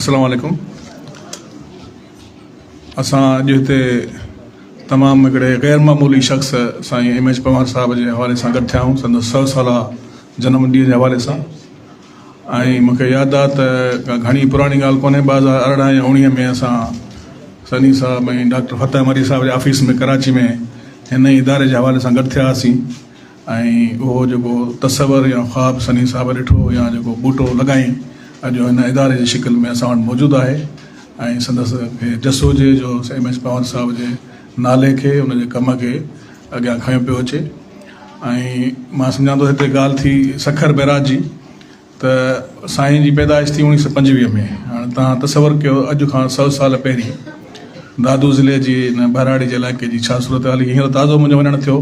अस्सलाम वालेकुम। असां अॼु हिते तमामु हिकिड़े ग़ैर मामूली शख़्स साईं एम एच पवार साहब जे हवाले सां गॾु थिया आहियूं, संदसि 100 साला जनम ॾींहं जे हवाले सां। ऐं मूंखे यादि आहे त घणी पुराणी ॻाल्हि कोन्हे, 2018 या 19 में असां सनी साहब ऐं डॉक्टर फतेह मरी साहब जे ऑफिस में कराची में हिन इदारे जे हवाले सां गॾु थिया हुआसीं। ऐं उहो जेको तसवर या ख़्वाब सनी साहब ॾिठो या जेको बूटो लॻाई अॼु हिन इदारे जी शिकिल में असां वटि मौजूदु आहे। ऐं संदसि खे जसो हुजे जो एम एच पवार साहब जे नाले खे उनजे कम खे अॻियां खयो पियो अचे। ऐं मां सम्झां थो हिते ॻाल्हि थी सखर बैराज जी, त साईं जी पैदाइश थी 1925 में। हाणे तव्हां तसवर कयो अॼु खां 100 साल पहिरीं दादू ज़िले जी हिन बहराड़ी जे इलाइक़े जी छा सूरत हाल। हींअर ताज़ो मुंहिंजो वञणु थियो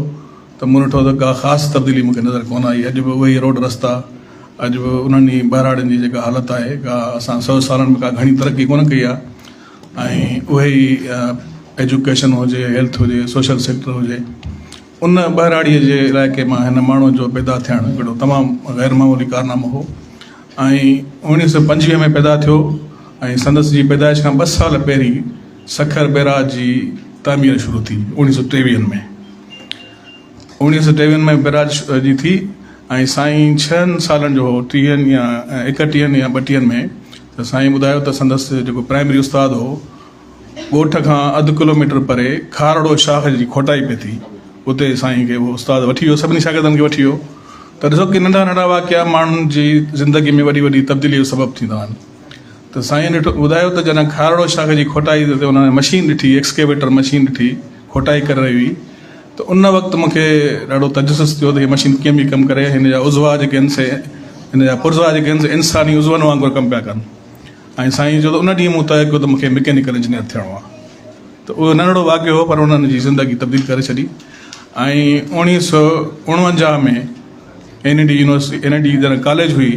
त मूं ॾिठो त का ख़ासि तब्दीली मूंखे नज़र कोन आई। अॼु बि उहे ई रोड रस्ता, अॼु बि उन्हनि ई बहराड़ियुनि जी जेका हालत आहे, का असां 100 सालनि में का घणी तरक़ी कोन कई आहे। ऐं उहे ई एजुकेशन हुजे, हेल्थ हुजे, सोशल सेक्टर हुजे, उन बहराड़ीअ जे इलाइक़े मां हिन माण्हू जो पैदा थियणु हिकिड़ो तमामु ग़ैर मामूली कारनामो हो। ऐं 1925 में पैदा थियो ऐं संदसि जी पैदाइश खां 2 साल पहिरीं सखर बैराज जी तामीर शुरू थी 1923 में। 1923 में बैराज जी थी ऐं साईं 6 सालनि जो हो, 30 या 31 या 32 में। त साईं ॿुधायो त संदसि जेको प्राइमरी उस्ताद हो, ॻोठ खां अधु किलोमीटर परे खारड़ो शाख जी खोटाई पई थी, उते साईं खे उहो उस्ताद वठी वियो, सभिनी शागिर्दनि खे वठी वियो। त ॾिसो कि नंढा नंढा वाक़िया माण्हुनि जी ज़िंदगी में वॾी वॾी तब्दीली जो सबबु थींदा आहिनि। त साईं ॾिठो ॿुधायो त जॾहिं खारड़ो शाख जी खोटाई ते उन्हनि मशीन ॾिठी, एक्सकेवेटर मशीन ॾिठी, खोटाई करे रही हुई, त उन वक़्तु मूंखे ॾाढो तजसुस थियो त हीअ मशीन कीअं बि कमु करे। हिन जा उज़वा जेके आहिनि से, हिन जा पुर्ज़ा जेके आहिनि से इंसानी उज़वनि वांगुरु कमु पिया कनि। ऐं साईं जो त उन ॾींहुं मूं तय कयो त मूंखे मैकेनिकल इंजीनियर थियणो आहे। त उहो नंढिड़ो वाक़ियो हो, पर उन्हनि जी ज़िंदगी तब्दील करे छॾी। ऐं 1949 में NED यूनिवर्सिटी, NED जॾहिं कॉलेज हुई,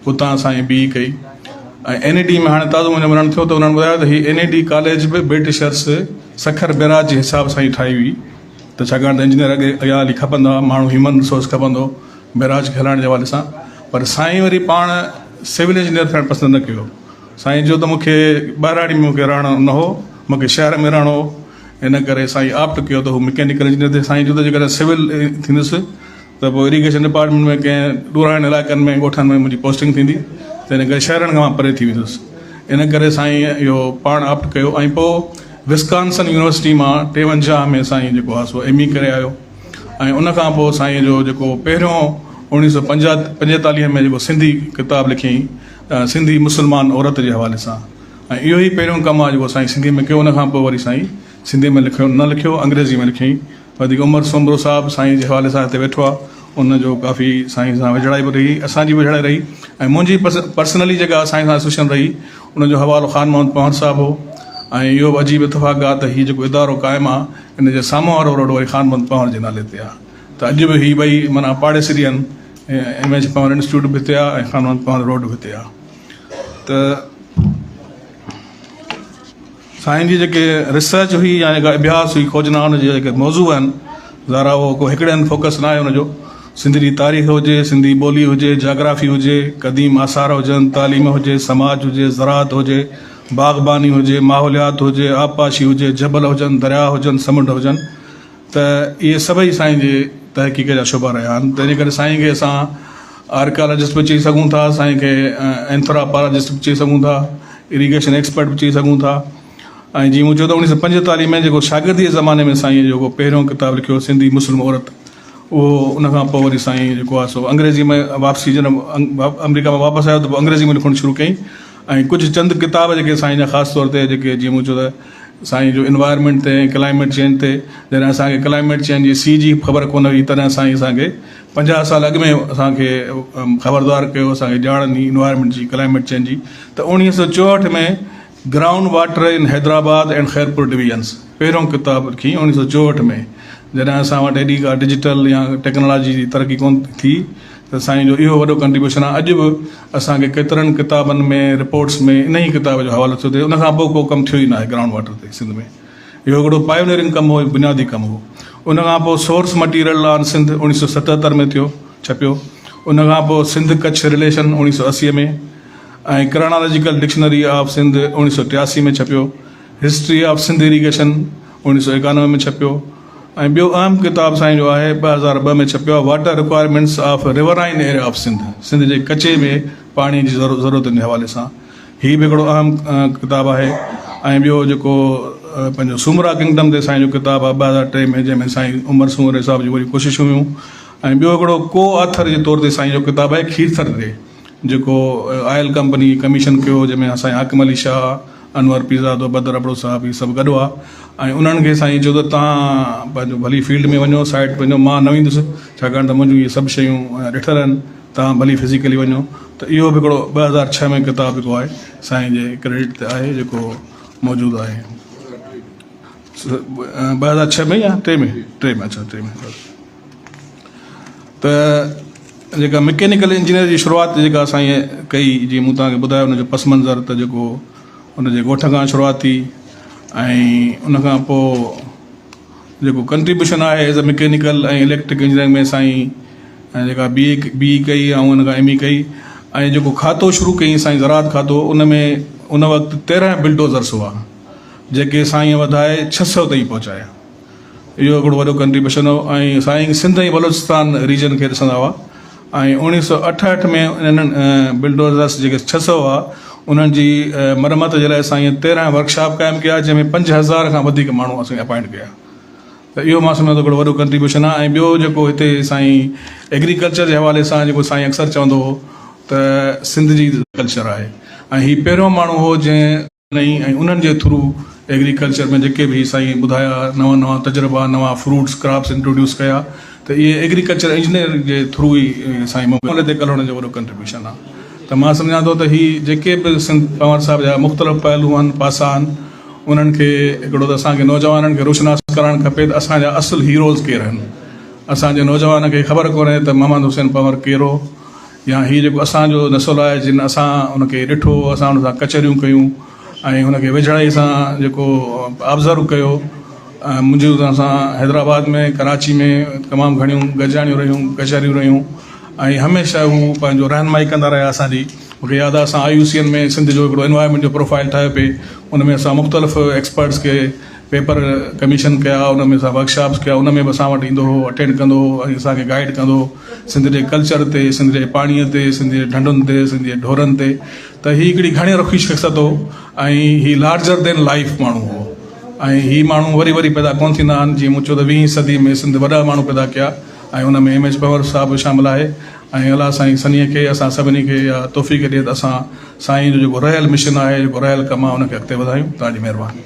हुतां साईं BE कई। ऐं NED में हाणे ताज़ो मुंहिंजो वञणु थियो त उन्हनि ॿुधायो त हीअ NED कॉलेज बि ब्रिटिशर्स सखर बैराज जे हिसाब सां ई ठाही हुई। त छाकाणि त इंजीनियर अॻियां हली खपंदा, माण्हू ह्यूमन रिसोर्स खपंदो बैराज खे हलाइण जे हवाले सां। पर साईं वरी पाण सिविल इंजीनियर थियणु पसंदि न कयो। साईं जो त मूंखे बहराड़ी में मूंखे रहणो न हो, मूंखे शहर में रहणो हो। इन करे साईं ऑप्ट कयो त हू मैकेनिकल इंजीनियर थिए। साईं जो त जेकॾहिं सिविल थींदुसि त पोइ इरीगेशन डिपार्टमेंट में कंहिं ॾूराइण इलाइक़नि में ॻोठनि में मुंहिंजी पोस्टिंग थींदी, त इन करे शहरनि खां मां परे थी वेंदुसि। इन करे साईं इहो पाण ऑप्ट कयो। ऐं पोइ विस्कॉन्सन यूनिवर्सिटी मां 53 में साईं जेको आहे सो ME करे आयो। ऐं उन खां पोइ साईं जो जेको पहिरियों 1945 में जेको सिंधी किताबु लिखियईं, सिंधी मुस्लमान औरत जे हवाले सां, ऐं इहो ई पहिरियों कमु आहे जेको साईं सिंधी में कयो। उन खां पोइ वरी साईं सिंधी में न लिखियो, अंग्रेज़ी में लिखियईं। वधीक उमर सोमरो साहब साईं जे हवाले सां हिते वेठो आहे, उनजो काफ़ी साईं सां विझड़ाई बि रही, असांजी बि विझड़ाई रही। ऐं मुंहिंजी पर्सनली जेका साईं सां एसोसिएशन रही, उनजो हवालो ख़ान मोहम्मद पवार साहब हो। ऐं इहो अजीब इतफ़ाक़ आहे त हीउ जेको इदारो क़ाइमु आहे, इन जे साम्हूं वारो रोड वरी ख़ान मोहम्मद पवार जे नाले ते आहे। त अॼु बि हीअ ॿई माना पाड़ेसिरी आहिनि, एम एच पवार इंस्टीट्यूट बि हिते आहे ऐं ख़ान मोहम्मद पवार रोड बि हिते आहे। त साईं जी जेके रिसर्च हुई या जेका अभ्यास हुई, खोजना, हुनजे जेके मौज़ू आहिनि, ज़ारा उहो को हिकिड़े हंधि फोकस न आहे हुनजो। सिंधी जी तारीख़ हुजे, सिंधी ॿोली हुजे, जाग्राफी हुजे, क़दीम आसार हुजनि, तालीम हुजे, समाज हुजे, ज़राअत हुजे, बाग़बानी हुजे, माहौलियात हुजे, आबपाशी हुजे, जबल हुजनि, दरिया हुजनि, समुंड हुजनि, त इहे सभई साईं जे तहक़ीक़ जा शुबा रहिया आहिनि। त इन करे साईं खे असां आर्कियोलॉजिस्ट बि चई सघूं था, साईं खे एंथ्रोपोलॉजिस्ट बि चई सघूं था, इरीगेशन एक्सपर्ट बि चई सघूं था। ऐं जीअं मूं चयो त 1945 में जेको शागिर्दी जे ज़माने में साईं जेको पहिरियों किताबु लिखियो सिंधी मुस्लिम औरत, उहो उन खां पोइ वरी साईं जेको आहे सो अंग्रेज़ी में वापसी, जॾहिं अमेरिका में वापसि आयो त पोइ अंग्रेज़ी में लिखणु शुरू कई। ऐं कुझु चंद किताब जेके साईं जा ख़ासि तौर ते जेके, जीअं मूं चयो त साईं जो इन्वायरमेंट ते, क्लाइमेट चेंज ते, जॾहिं असांखे क्लाइमेट चेंज जी सी जी ख़बर कोन हुई, तॾहिं साईं असांखे 50 साल अॻु में असांखे ख़बरदार कयो, असांखे ॼाण ॾिनी इन्वायरमेंट जी, क्लाइमेट चेंज जी। त 1964 में ground water in Hyderabad and Khairpur divisions पहिरियों किताबु लिखी 1964 में, जॾहिं असां वटि एॾी का डिजिटल या टेक्नोलॉजी जी तरक़ी कोन थी। त साईं जो इहो वॾो कंट्रीब्यूशन आहे। अॼु बि असांखे केतिरनि किताबनि में, रिपोर्ट्स में इन ई किताब जो हवालो थो थिए। उन खां पोइ को कमु थियो ई न आहे ग्राउंड वाटर ते सिंध में। इहो हिकिड़ो पायोनियरिंग कमु हो, बुनियादी कमु हो। उन खां पोइ सोर्स मटीरियल ऑन सिंध 1977 में थियो, छपियो। उन खां पोइ सिंध कच्छ रिलेशन 1980 में, ऐं क्रोनोलॉजिकल डिक्शनरी ऑफ सिंध 1983 में छपियो, हिस्ट्री ऑफ सिंध इरीगेशन 1991 में छपियो, ऐं ॿियो अहम किताब साईं जो आहे 2002 में छपियो आहे, water requirements of riverine area of Sindh, Sindh जे कचे में पाणी जी ज़रूरतुनि जे हवाले सां। हीअ बि हिकिड़ो अहम किताबु आहे। ऐं ॿियो जेको पंहिंजो सुमरा किंगडम ते साईं जो किताबु आहे 2003 में, जंहिंमें साईं उमर सूमर साहिब जी वरी कोशिशूं हुयूं। ऐं ॿियो हिकिड़ो को ऑथर जे तौर ते साईं जो किताबु आहे खीरथर ते, जेको आयल कंपनी कमीशन कयो, जंहिंमें असांजे हाकिम अली शाह, अनवर पीज़ादो, बदर अबड़ो साहिब इहे सभु गॾु आहे। ऐं उन्हनि खे साईं चयो त तव्हां पंहिंजो भली फील्ड में वञो, साइट वञो, मां न वेंदुसि छाकाणि त मुंहिंजूं इहे सभु शयूं ॾिठल आहिनि, तव्हां भली फिज़िकली वञो। त इहो बि हिकिड़ो 2006 में किताबु जेको आहे साईं जे क्रेडिट ते आहे, जेको मौजूदु आहे 2006 में या 3 में, 3 में, अच्छा 3 में। त जेका मैकेनिकल इंजीनियर जी शुरूआति जेका साईं कई, जीअं मूं तव्हांखे ॿुधायो हुनजो पस मंज़र, त जेको हुनजे ॻोठ खां शुरूआति थी, ऐं उनखां पोइ जेको कंट्रीब्यूशन आहे एज़ अ मैकेनिकल ऐं इलेक्ट्रिक इंजीनियरिंग में साईं जेका बी कई ऐं उन खां ME कई, ऐं जेको खातो शुरू कई साईं ज़राअत खातो, उन में उन वक़्तु 13 बिल्डोज़र्स हुआ जेके साईं वधाए 600 ताईं पहुचाया। इहो हिकिड़ो वॾो कंट्रीब्यूशन हो। ऐं साईं सिंध ऐं बलोचिस्तान रीजन खे ॾिसंदा हुआ, ऐं 1968 में इन्हनि बिल्डोज़र्स जेके 600 हुआ उन्हनि जी मरम्मत जे लाइ साईं 13 वर्कशॉप क़ाइमु कया, जंहिंमें 5000 खां वधीक माण्हू असां अपॉइंट कया। त इहो मां सम्झां थो हिकिड़ो वॾो कंट्रीब्यूशन आहे। ऐं ॿियो जेको हिते साईं एग्रीकल्चर जे हवाले सां जेको साईं अक्सर चवंदो हो त सिंध जी कल्चर आहे, ऐं हीउ पहिरियों माण्हू हो जंहिं नई ऐं उन्हनि जे थ्रू एग्रीकल्चर में जेके बि साईं ॿुधाया नवां नवां तजुर्बा, नवां फ्रूट्स क्रॉप्स इंट्रोड्यूस कया, त इहे एग्रीकल्चर इंजीनियर जे थ्रू ई साईं मोबाइल ते कलण जो वॾो कंट्रीब्यूशन आहे। त मां सम्झां थो त हीअ जेके बि सिंध पंवर साहिब जा मुख़्तलिफ़ पहलू आहिनि, पासा आहिनि, उन्हनि खे हिकिड़ो त असांखे नौजवाननि खे रोशनास करणु खपे त असांजा असुलु हीरोज़ केरु आहिनि। असांजे नौजवान खे ख़बर कोन्हे त मोहम्मद हुसैन पंवर केरु हो, या हीअ जेको असांजो नसुलु आहे जिन असां उनखे ॾिठो, असां उन सां कचहरियूं कयूं ऐं हुनखे वेझड़ाई सां जेको ऑब्ज़र्व कयो। मुंहिंजो असां हैदराबाद में, कराची में तमामु घणियूं गजाणियूं रहियूं, कचहरियूं रहियूं, ऐं हमेशह हू पंहिंजो रहनुमाई कंदा रहिया असांजी। मूंखे यादि आहे असां IUCN में सिंध जो हिकिड़ो एनवायरमेंट जो प्रोफाइल ठाहियो पिए, उन में असां मुख़्तलिफ़ एक्सपर्ट्स खे पेपर कमीशन कया, उन में असां वर्कशॉप्स कया, उन में बि असां वटि ईंदो हो, अटेंड कंदो हो ऐं असांखे गाइड कंदो हो सिंध जे कल्चर ते, सिंध जे पाणीअ ते, सिंध जे ढंढुनि ते, सिंध जे ढोरनि ते। त हीअ हिकिड़ी घणी रखी शख़्सियत हो, ऐं हीअ लार्जर देन लाइफ माण्हू हो। ऐं हीअ माण्हू वरी वरी पैदा कोन थींदा आहिनि। जीअं मूं चयो त 20वीं सदी में सिंध वॾा माण्हू पैदा कया, ऐं उन में MS पंवर साहिबु शामिलु आहे। ऐं अलाह साईं सनीअ खे, असां सभिनी खे या तौफ़ीक़ ॾिए त असां साईं जो जेको रहियल मिशन आहे, जेको रहियल कमु आहे, उनखे अॻिते वधायूं। तव्हांजी महिरबानी।